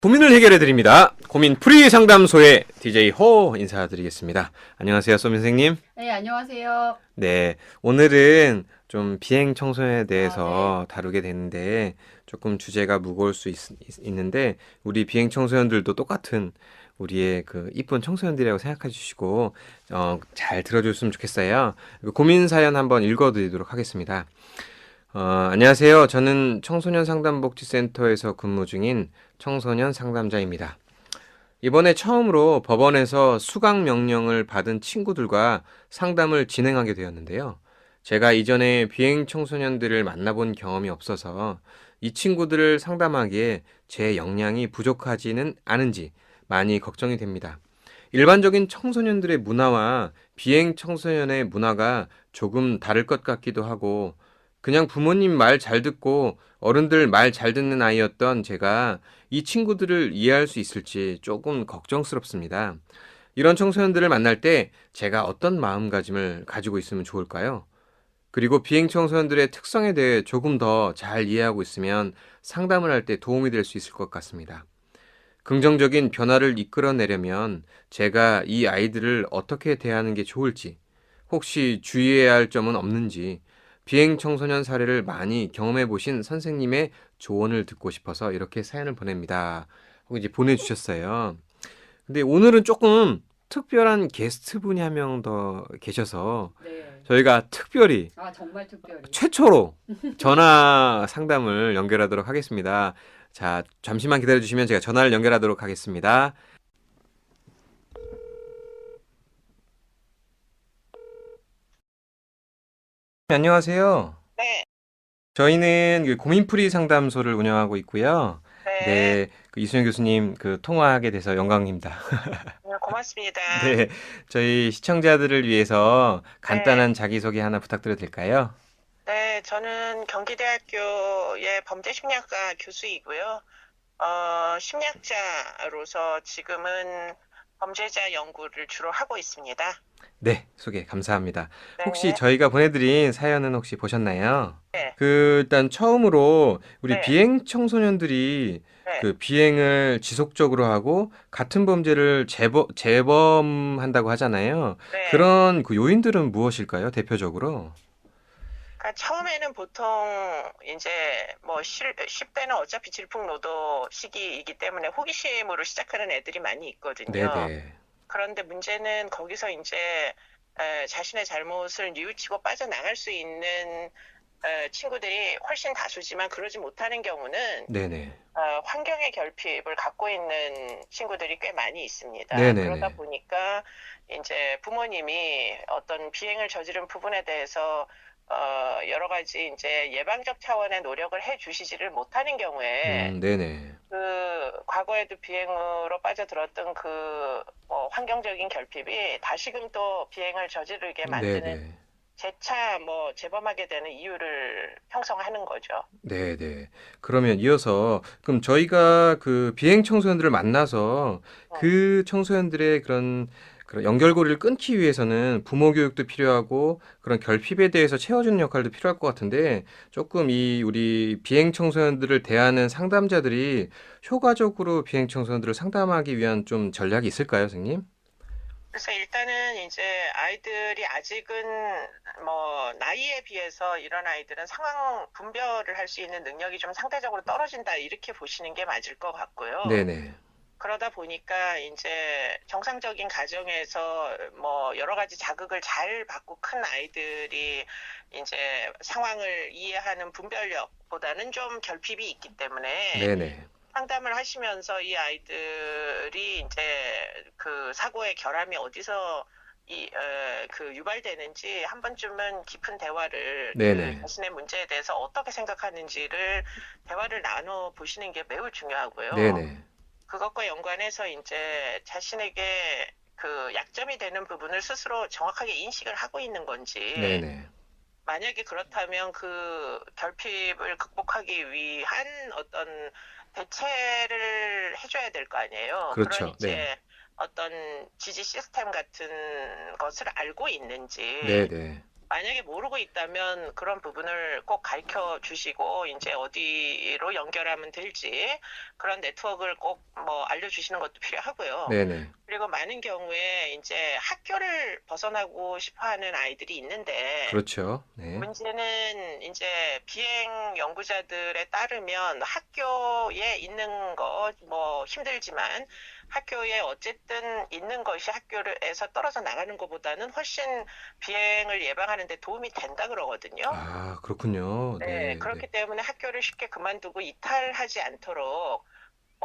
고민을 해결해 드립니다. 고민 프리 상담소의 DJ 호 인사드리겠습니다. 안녕하세요, 쏘 선생님. 네, 안녕하세요. 네, 오늘은 좀 비행 청소년에 대해서 다루게 되는데 조금 주제가 무거울 수 있는데 우리 비행 청소년들도 똑같은 우리의 그 이쁜 청소년들이라고 생각해 주시고 잘 들어줬으면 좋겠어요. 고민 사연 한번 읽어드리도록 하겠습니다. 안녕하세요. 저는 청소년 상담복지센터에서 근무 중인 청소년 상담자입니다. 이번에 처음으로 법원에서 수강 명령을 받은 친구들과 상담을 진행하게 되었는데요. 제가 이전에 비행 청소년들을 만나본 경험이 없어서 이 친구들을 상담하기에 제 역량이 부족하지는 않은지 많이 걱정이 됩니다. 일반적인 청소년들의 문화와 비행 청소년의 문화가 조금 다를 것 같기도 하고 그냥 부모님 말 잘 듣고 어른들 말 잘 듣는 아이였던 제가 이 친구들을 이해할 수 있을지 조금 걱정스럽습니다. 이런 청소년들을 만날 때 제가 어떤 마음가짐을 가지고 있으면 좋을까요? 그리고 비행 청소년들의 특성에 대해 조금 더 잘 이해하고 있으면 상담을 할 때 도움이 될 수 있을 것 같습니다. 긍정적인 변화를 이끌어내려면 제가 이 아이들을 어떻게 대하는 게 좋을지, 혹시 주의해야 할 점은 없는지, 비행 청소년 사례를 많이 경험해 보신 선생님의 조언을 듣고 싶어서 이렇게 사연을 보냅니다. 하고 이제 보내주셨어요. 근데 오늘은 조금 특별한 게스트분이 한 명 더 계셔서 네. 저희가 특별히 정말 특별히. 최초로 전화 상담을 연결하도록 하겠습니다. 자, 잠시만 기다려 주시면 제가 전화를 연결하도록 하겠습니다. 안녕하세요. 네, 저희는 그 고민풀이 상담소를 운영하고 있고요. 네, 네, 그 이수영 교수님 그 통화하게 돼서 영광입니다. 고맙습니다. 네, 저희 시청자들을 위해서 네, 간단한 자기소개 하나 부탁드려도 될까요? 네, 저는 경기대학교의 범죄심리학과 교수이고요. 심리학자로서 지금은 범죄자 연구를 주로 하고 있습니다. 네, 소개 감사합니다. 혹시 네, 저희가 보내드린 사연은 혹시 보셨나요? 네, 일단 처음으로 우리 네, 비행 청소년들이 네, 그 비행을 지속적으로 하고 같은 범죄를 재범한다고 하잖아요. 네. 그런 그 요인들은 무엇일까요? 대표적으로? 그러니까 처음에는 보통 이제 뭐 10대는 어차피 질풍노도 시기이기 때문에 호기심으로 시작하는 애들이 많이 있거든요. 네네. 그런데 문제는 거기서 이제 자신의 잘못을 뉘우치고 빠져나갈 수 있는 친구들이 훨씬 다수지만 그러지 못하는 경우는 네네. 환경의 결핍을 갖고 있는 친구들이 꽤 많이 있습니다. 그러다 네네네. 보니까 이제 부모님이 어떤 비행을 저지른 부분에 대해서 여러 가지 이제 예방적 차원의 노력을 해 주시지를 못하는 경우에 네네. 그 과거에도 비행으로 빠져들었던 그 환경적인 결핍이 다시금 또 비행을 저지르게 만드는 네네. 재차 재범하게 되는 이유를 형성하는 거죠. 네네. 그러면 이어서 그럼 저희가 그 비행 청소년들을 만나서 어, 그 청소년들의 그런 연결고리를 끊기 위해서는 부모 교육도 필요하고 그런 결핍에 대해서 채워주는 역할도 필요할 것 같은데 조금 이 우리 비행 청소년들을 대하는 상담자들이 효과적으로 비행 청소년들을 상담하기 위한 좀 전략이 있을까요, 선생님? 그래서 일단은 이제 아이들이 아직은 나이에 비해서 이런 아이들은 상황 분별을 할 수 있는 능력이 좀 상대적으로 떨어진다 이렇게 보시는 게 맞을 것 같고요. 네네. 그러다 보니까 이제 정상적인 가정에서 여러 가지 자극을 잘 받고 큰 아이들이 이제 상황을 이해하는 분별력보다는 좀 결핍이 있기 때문에 네네. 상담을 하시면서 이 아이들이 이제 그 사고의 결함이 어디서 유발되는지 한 번쯤은 깊은 대화를 그 네네. 자신의 문제에 대해서 어떻게 생각하는지를 대화를 나눠 보시는 게 매우 중요하고요. 네네. 그것과 연관해서 이제 자신에게 그 약점이 되는 부분을 스스로 정확하게 인식을 하고 있는 건지, 네네. 만약에 그렇다면 그 결핍을 극복하기 위한 어떤 대체를 해줘야 될 거 아니에요. 그런 그렇죠. 네. 이제 어떤 지지 시스템 같은 것을 알고 있는지, 네네. 만약에 모르고 있다면 그런 부분을 꼭 가르쳐 주시고 이제 어디로 연결하면 될지 그런 네트워크를 꼭 뭐 알려주시는 것도 필요하고요. 네네. 그리고 많은 경우에 이제 학교를 벗어나고 싶어하는 아이들이 있는데 그렇죠. 네. 문제는 이제 비행 연구자들에 따르면 학교에 있는 거 뭐 힘들지만 학교에 어쨌든 있는 것이 학교에서 떨어져 나가는 것보다는 훨씬 비행을 예방하는 데 도움이 된다 그러거든요. 아, 그렇군요. 네, 네, 네. 그렇기 때문에 학교를 쉽게 그만두고 이탈하지 않도록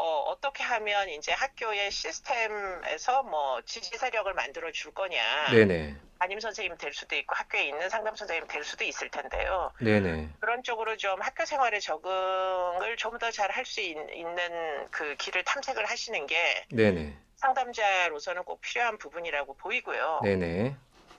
어떻게 하면 이제 학교의 시스템에서 뭐 지지 세력을 만들어 줄 거냐. 네네. 담임 선생님 될 수도 있고 학교에 있는 상담 선생님 될 수도 있을 텐데요. 네네. 그런 쪽으로 좀 학교 생활에 적응을 좀 더 잘 할 수 있는 그 길을 탐색을 하시는 게 네네. 상담자로서는 꼭 필요한 부분이라고 보이고요. 네네.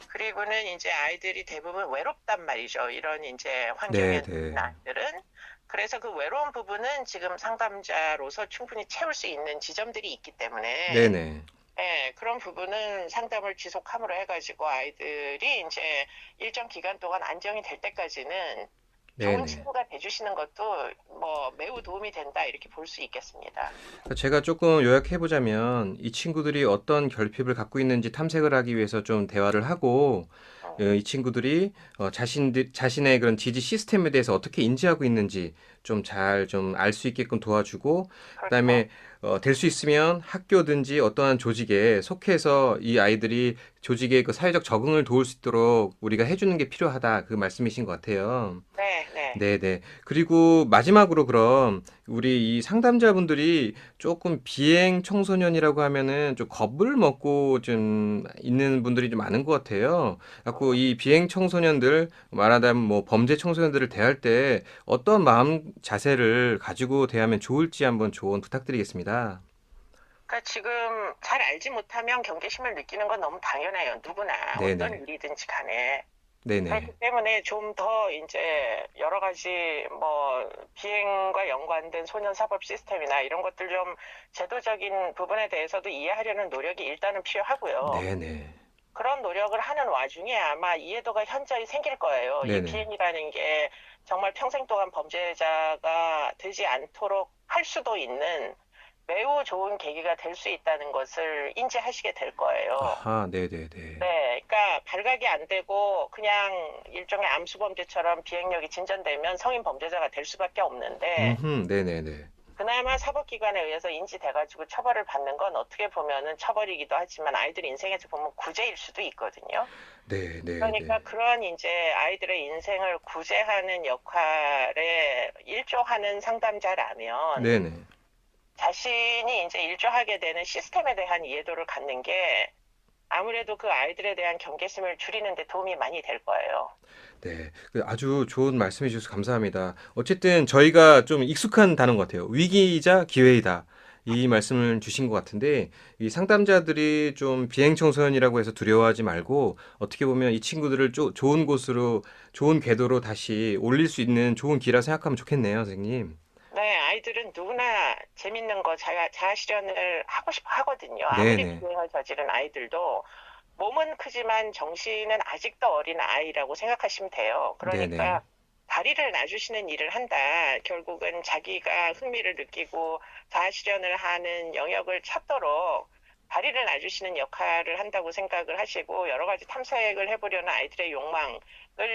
그리고는 이제 아이들이 대부분 외롭단 말이죠. 이런 이제 환경에 있는 네네. 아이들은. 그래서 그 외로운 부분은 지금 상담자로서 충분히 채울 수 있는 지점들이 있기 때문에 네네. 예, 그런 부분은 상담을 지속함으로 해가지고 아이들이 이제 일정 기간 동안 안정이 될 때까지는 좋은 네네. 친구가 돼주시는 것도 뭐 매우 도움이 된다 이렇게 볼 수 있겠습니다. 제가 조금 요약해보자면 이 친구들이 어떤 결핍을 갖고 있는지 탐색을 하기 위해서 좀 대화를 하고 이 친구들이 자신의 그런 지지 시스템에 대해서 어떻게 인지하고 있는지 좀 잘 좀 알 수 있게끔 도와주고 그렇죠. 그다음에 될 수 있으면 학교든지 어떠한 조직에 속해서 이 아이들이 조직의 그 사회적 적응을 도울 수 있도록 우리가 해주는 게 필요하다 그 말씀이신 것 같아요. 네, 네. 네네. 그리고 마지막으로 그럼 우리 이 상담자분들이 조금 비행 청소년이라고 하면은 좀 겁을 먹고 좀 있는 분들이 좀 많은 것 같아요. 갖고 이 비행 청소년들 말하자면 뭐 범죄 청소년들을 대할 때 어떤 마음 자세를 가지고 대하면 좋을지 한번 조언 부탁드리겠습니다. 그러니까 지금 잘 알지 못하면 경계심을 느끼는 건 너무 당연해요. 누구나 어떤 네네. 일이든지 간에. 네네. 그렇기 때문에 좀 더 이제 여러 가지 뭐 비행과 연관된 소년 사법 시스템이나 이런 것들 좀 제도적인 부분에 대해서도 이해하려는 노력이 일단은 필요하고요. 네네. 그런 노력을 하는 와중에 아마 이해도가 현저히 생길 거예요. 이 네네. 비행이라는 게 정말 평생 동안 범죄자가 되지 않도록 할 수도 있는 매우 좋은 계기가 될 수 있다는 것을 인지하시게 될 거예요. 아하, 네네네. 네, 그러니까 발각이 안 되고 그냥 일종의 암수 범죄처럼 비행력이 진전되면 성인 범죄자가 될 수밖에 없는데 네네네. 그나마 사법기관에 의해서 인지돼가지고 처벌을 받는 건 어떻게 보면은 처벌이기도 하지만 아이들 인생에서 보면 구제일 수도 있거든요. 네네네. 그러니까 그런 이제 아이들의 인생을 구제하는 역할에 일조하는 상담자라면 네네. 자신이 이제 일조하게 되는 시스템에 대한 이해도를 갖는 게 아무래도 그 아이들에 대한 경계심을 줄이는 데 도움이 많이 될 거예요. 네, 아주 좋은 말씀해 주셔서 감사합니다. 어쨌든 저희가 좀 익숙한 단어인 것 같아요. 위기이자 기회이다. 이 말씀을 주신 것 같은데, 이 상담자들이 좀 비행 청소년이라고 해서 두려워하지 말고, 어떻게 보면 이 친구들을 좋은 곳으로, 좋은 궤도로 다시 올릴 수 있는 좋은 기라 생각하면 좋겠네요, 선생님. 네, 아이들은 누구나 재밌는 거 자아 실현을 하고 싶어 하거든요. 아무리 네네. 비행을 저지른 아이들도 몸은 크지만 정신은 아직도 어린 아이라고 생각하시면 돼요. 네네. 그러니까 다리를 놔주시는 일을 한다. 결국은 자기가 흥미를 느끼고 자아 실현을 하는 영역을 찾도록 다리를 놔주시는 역할을 한다고 생각을 하시고 여러 가지 탐색을 해보려는 아이들의 욕망을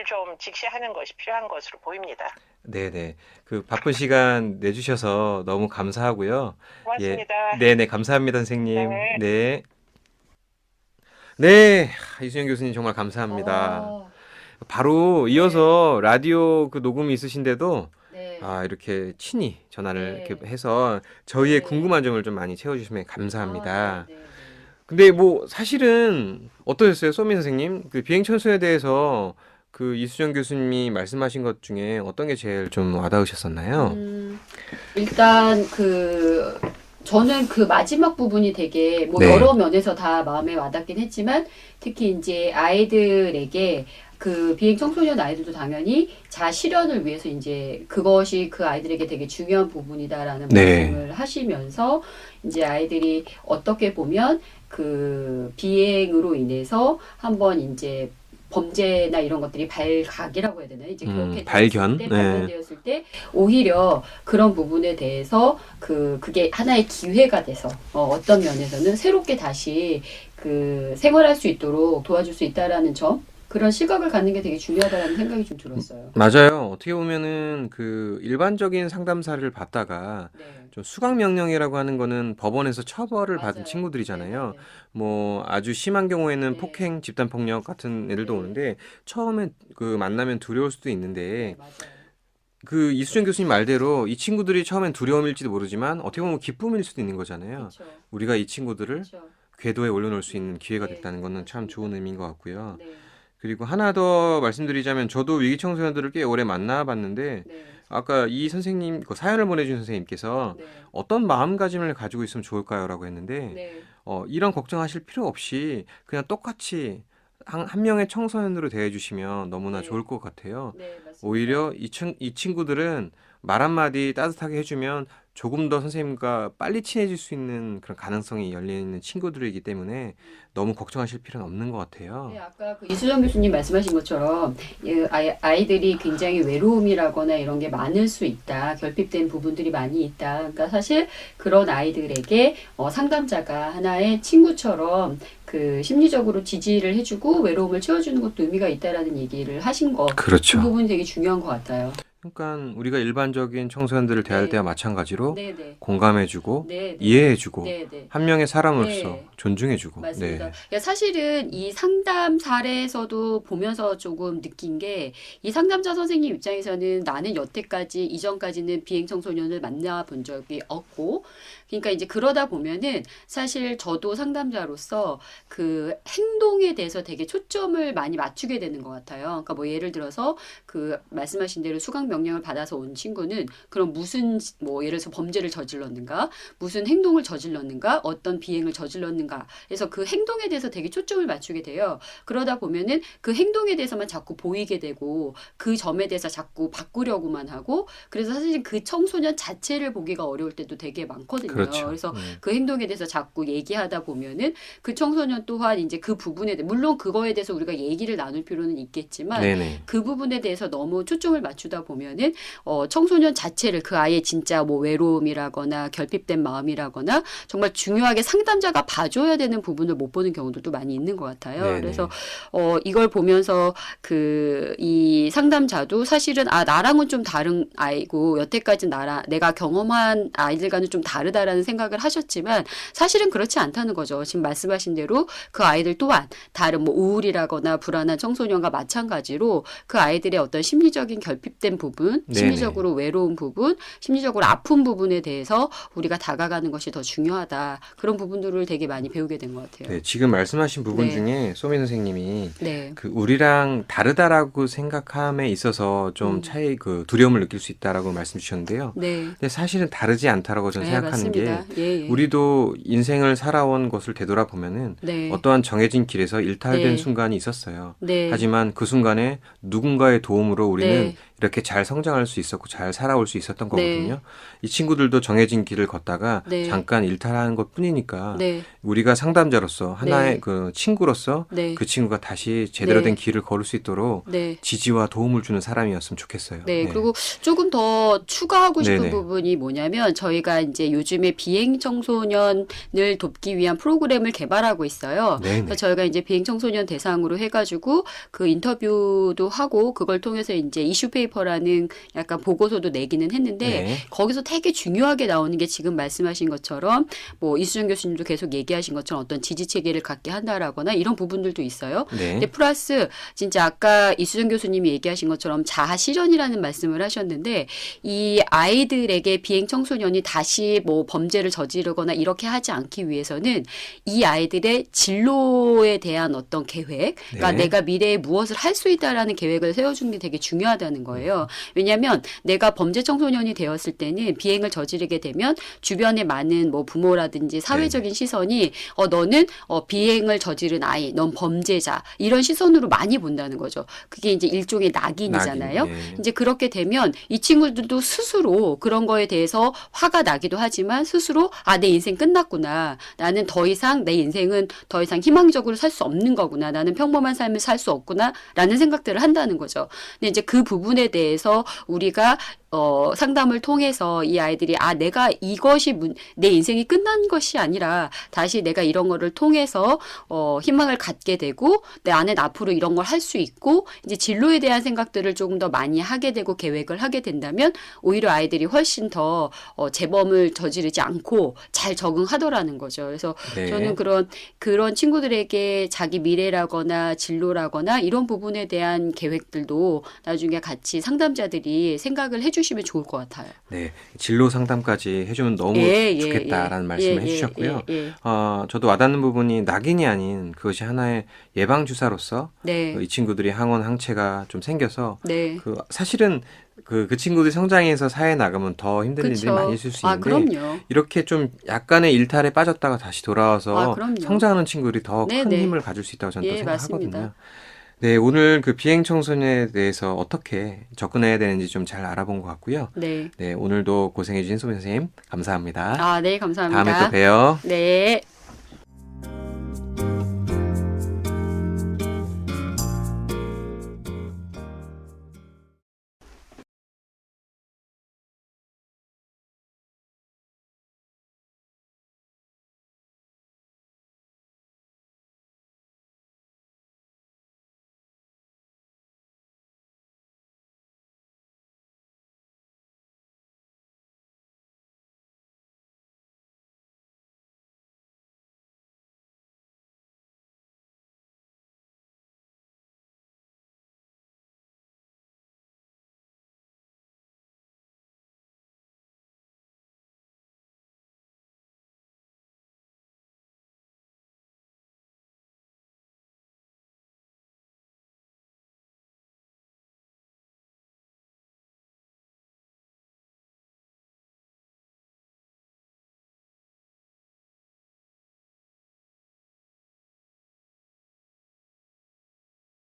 좀 직시하는 것이 필요한 것으로 보입니다. 네네. 그 바쁜 시간 내주셔서 너무 감사하고요. 예. 고맙습니다. 네네. 감사합니다, 선생님. 네. 네. 네. 이수영 교수님 정말 감사합니다. 어, 바로 네, 이어서 라디오 그 녹음이 있으신데도 네, 이렇게 친히 전화를 이렇게 네, 해서 저희의 네. 궁금한 점을 좀 많이 채워주시면 아, 네, 감사합니다. 네, 네. 근데 뭐 사실은 어떠셨어요, 소민 선생님? 그 비행천수에 대해서 그 이수정 교수님이 말씀하신 것 중에 어떤 게 제일 좀 와닿으셨었나요? 음, 일단 저는 그 마지막 부분이 되게 뭐 네, 여러 면에서 다 마음에 와닿긴 했지만 특히 이제 아이들에게 그 비행 청소년 아이들도 당연히 자실현을 위해서 이제 그것이 그 아이들에게 되게 중요한 부분이다라는 네, 말씀을 하시면서 이제 아이들이 어떻게 보면 그 비행으로 인해서 한번 이제 범죄나 이런 것들이 발각이라고 해야 되나요? 이제 그렇게 발견. 되었을 때, 발견되었을 때 오히려 그런 부분에 대해서 그게 하나의 기회가 돼서 어떤 면에서는 새롭게 다시 그 생활할 수 있도록 도와줄 수 있다라는 점, 그런 시각을 갖는 게 되게 중요하다라는 생각이 좀 들었어요. 맞아요. 어떻게 보면은 그 일반적인 상담사를 받다가 네. 좀 수강 명령이라고 하는 거는 법원에서 처벌을 받은 맞아요. 친구들이잖아요. 네, 뭐 아주 심한 경우에는 네. 폭행, 집단 폭력 같은 애들도 네. 오는데 처음에 그 만나면 두려울 수도 네, 있는데 맞아요. 그 이수정 교수님 말대로 이 친구들이 처음엔 두려움일지도 모르지만 어떻게 보면 기쁨일 수도 있는 거잖아요. 그렇죠. 우리가 이 친구들을 그렇죠. 궤도에 올려놓을 수 있는 기회가 네, 됐다는 거는 참 맞습니다. 좋은 의미인 것 같고요. 네. 그리고 하나 더 말씀드리자면 저도 위기 청소년들을 꽤 오래 만나봤는데 네. 아까 이 선생님 그 사연을 보내준 선생님께서 네. 어떤 마음가짐을 가지고 있으면 좋을까요라고 했는데 네. 이런 걱정하실 필요 없이 그냥 똑같이 한 명의 청소년으로 대해주시면 너무나 네. 좋을 것 같아요. 네, 맞습니다. 오히려 이 친구들은 말 한마디 따뜻하게 해주면 조금 더 선생님과 빨리 친해질 수 있는 그런 가능성이 열려있는 친구들이기 때문에 너무 걱정하실 필요는 없는 것 같아요. 네, 아까 그 이수정 교수님 말씀하신 것처럼 아이들이 굉장히 외로움이라거나 이런 게 많을 수 있다. 결핍된 부분들이 많이 있다. 그러니까 사실 그런 아이들에게 상담자가 하나의 친구처럼 그 심리적으로 지지를 해주고 외로움을 채워주는 것도 의미가 있다라는 얘기를 하신 거. 그 그렇죠. 부분이 되게 중요한 것 같아요. 그러니까 우리가 일반적인 청소년들을 대할 네. 때와 마찬가지로 네, 네. 공감해주고 네, 네. 이해해주고 네, 네. 한 명의 사람으로서 네. 존중해주고. 맞습니다. 네. 그러니까 사실은 이 상담 사례에서도 보면서 조금 느낀 게 이 상담자 선생님 입장에서는 나는 여태까지 이전까지는 비행 청소년을 만나본 적이 없고 그러니까 이제 그러다 보면은 사실 저도 상담자로서 그 행동에 대해서 되게 초점을 많이 맞추게 되는 것 같아요. 그러니까 뭐 예를 들어서 그 말씀하신 대로 수강 명령을 받아서 온 친구는 그럼 무슨 뭐 예를 들어서 범죄를 저질렀는가, 무슨 행동을 저질렀는가, 어떤 비행을 저질렀는가. 그래서 그 행동에 대해서 되게 초점을 맞추게 돼요. 그러다 보면은 그 행동에 대해서만 자꾸 보이게 되고 그 점에 대해서 자꾸 바꾸려고만 하고 그래서 사실 그 청소년 자체를 보기가 어려울 때도 되게 많거든요. 그렇죠. 그래서 그 행동에 대해서 자꾸 얘기하다 보면은 그 청소년 또한 이제 그 부분에 대해 물론 그거에 대해서 우리가 얘기를 나눌 필요는 있겠지만 네네. 그 부분에 대해서 너무 초점을 맞추다 보면은 청소년 자체를 그 아이의 진짜 뭐 외로움이라거나 결핍된 마음이라거나 정말 중요하게 상담자가 봐줘야 되는 부분을 못 보는 경우들도 많이 있는 것 같아요. 네네. 그래서 이걸 보면서 이 상담자도 사실은 나랑은 좀 다른 아이고 여태까지 내가 경험한 아이들과는 좀 다르다라는 생각을 하셨지만 사실은 그렇지 않다는 거죠. 지금 말씀하신 대로 그 아이들 또한 다른 뭐 우울이라거나 불안한 청소년과 마찬가지로 그 아이들의 어떤 심리적인 결핍된 부분, 네네. 심리적으로 외로운 부분, 심리적으로 아픈 부분에 대해서 우리가 다가가는 것이 더 중요하다. 그런 부분들을 되게 많이 배우게 된 것 같아요. 네, 지금 말씀하신 부분 네. 중에 소미 선생님이 네. 그 우리랑 다르다라고 생각함에 있어서 좀 그 두려움을 느낄 수 있다라고 말씀 주셨는데요. 네. 근데 사실은 다르지 않다라고 저는 네, 생각하는 맞습니다. 게 예, 예. 우리도 인생을 살아온 것을 되돌아보면은 네. 어떠한 정해진 길에서 일탈된 네. 순간이 있었어요. 네. 하지만 그 순간에 누군가의 도움으로 우리는 네. 이렇게 잘 성장할 수 있었고 잘 살아올 수 있었던 네. 거거든요. 이 친구들도 정해진 길을 걷다가 네. 잠깐 일탈하는 것 뿐이니까 네. 우리가 상담자로서 하나의 네. 그 친구로서 네. 그 친구가 다시 제대로 네. 된 길을 걸을 수 있도록 네. 지지와 도움을 주는 사람이었으면 좋겠어요. 네, 그리고 조금 더 추가하고 싶은 네네. 부분이 뭐냐면 저희가 이제 요즘에 비행 청소년을 돕기 위한 프로그램을 개발하고 있어요. 네네. 그래서 저희가 이제 비행 청소년 대상으로 해가지고 그 인터뷰도 하고 그걸 통해서 이제 이슈 페이퍼라는 약간 보고서도 내기는 했는데 네. 거기서 되게 중요하게 나오는 게 지금 말씀하신 것처럼 뭐 이수정 교수님도 계속 얘기하신 것처럼 어떤 지지 체계를 갖게 한다라거나 이런 부분들도 있어요. 네. 근데 플러스 진짜 아까 이수정 교수님이 얘기하신 것처럼 자아 실현이라는 말씀을 하셨는데 이 아이들에게 비행 청소년이 다시 뭐 범죄를 저지르거나 이렇게 하지 않기 위해서는 이 아이들의 진로에 대한 어떤 계획, 그러니까 네. 내가 미래에 무엇을 할 수 있다라는 계획을 세워주는 게 되게 중요하다는 거예요. 거예요. 왜냐하면 내가 범죄 청소년이 되었을 때는 비행을 저지르게 되면 주변에 많은 뭐 부모라든지 사회적인 시선이 너는 비행을 저지른 아이, 넌 범죄자 이런 시선으로 많이 본다는 거죠. 그게 이제 일종의 낙인이잖아요. 낙인, 예. 이제 그렇게 되면 이 친구들도 스스로 그런 거에 대해서 화가 나기도 하지만 스스로 내 인생 끝났구나. 나는 더 이상 내 인생은 더 이상 희망적으로 살 수 없는 거구나. 나는 평범한 삶을 살 수 없구나라는 생각들을 한다는 거죠. 근데 이제 그 부분에 대해서 우리가 상담을 통해서 이 아이들이 내가 이것이 내 인생이 끝난 것이 아니라 다시 내가 이런 거를 통해서 희망을 갖게 되고 내 안에 앞으로 이런 걸 할 수 있고 이제 진로에 대한 생각들을 조금 더 많이 하게 되고 계획을 하게 된다면 오히려 아이들이 훨씬 더 재범을 저지르지 않고 잘 적응하더라는 거죠. 그래서 네. 저는 그런 친구들에게 자기 미래라거나 진로라거나 이런 부분에 대한 계획들도 나중에 같이 상담자들이 생각을 해주시면 좋을 것 같아요. 네, 진로 상담까지 해주면 너무 좋겠다라는 말씀을 해주셨고요. 저도 와닿는 부분이 낙인이 아닌 그것이 하나의 예방 주사로서 네. 이 친구들이 항원 항체가 좀 생겨서 네. 사실은 그 친구들이 성장해서 사회에 나가면 더 힘든 일들이 그쵸. 많이 있을 수 있는데 그럼요. 이렇게 좀 약간의 일탈에 빠졌다가 다시 돌아와서 그럼요. 성장하는 친구들이 더 큰 네네. 힘을 가질 수 있다고 저는 또 생각하거든요. 맞습니다. 네, 오늘 그 비행 청소년에 대해서 어떻게 접근해야 되는지 좀 잘 알아본 것 같고요. 네. 네, 오늘도 고생해 주신 소민 선생님 감사합니다. 네, 감사합니다. 다음에 또 봬요. 네.